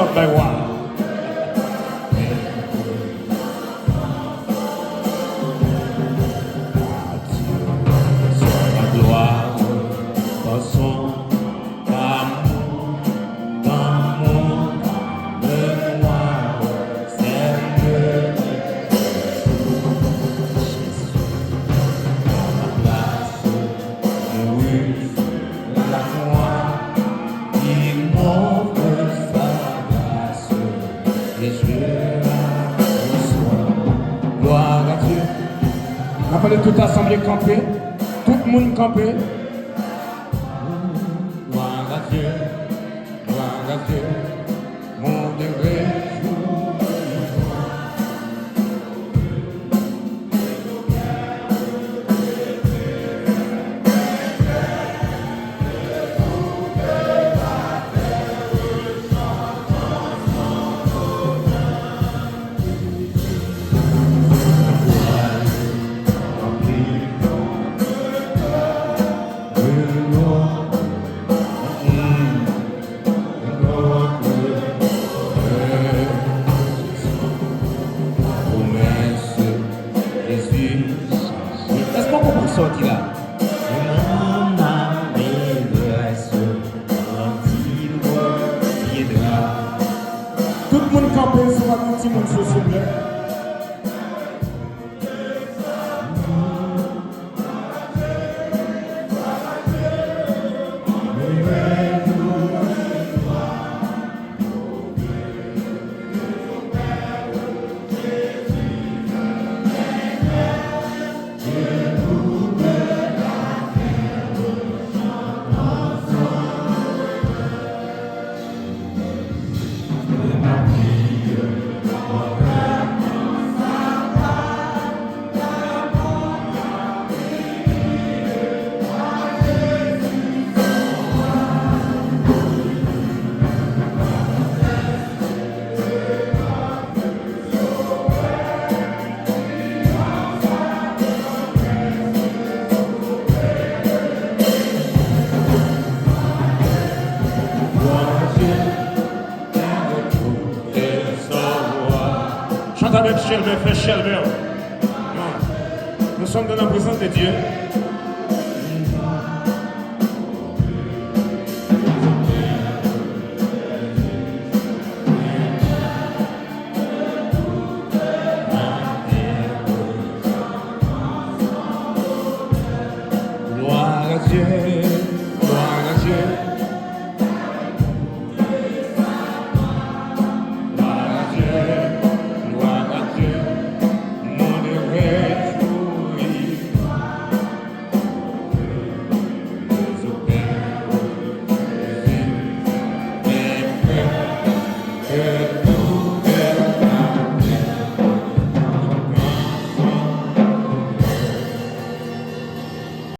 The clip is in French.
m'a fait voir. La gloire, dans son amour, dans mon âme noire, c'est le Jésus. La place, oui, la foi, il m'offre sa grâce, et je la reçois. Gloire à Dieu. Appelez toute l'assemblée campée, tout le monde campé. Gloire à Dieu, mon Dieu réjouit. Est-ce qu'on peut sortir là? Mon âme grâce, tout le monde campé, c'est pas tout le monde s'il vous plaît. Chante avec Shelby, fais Shelby. Nous sommes dans la présence de Dieu.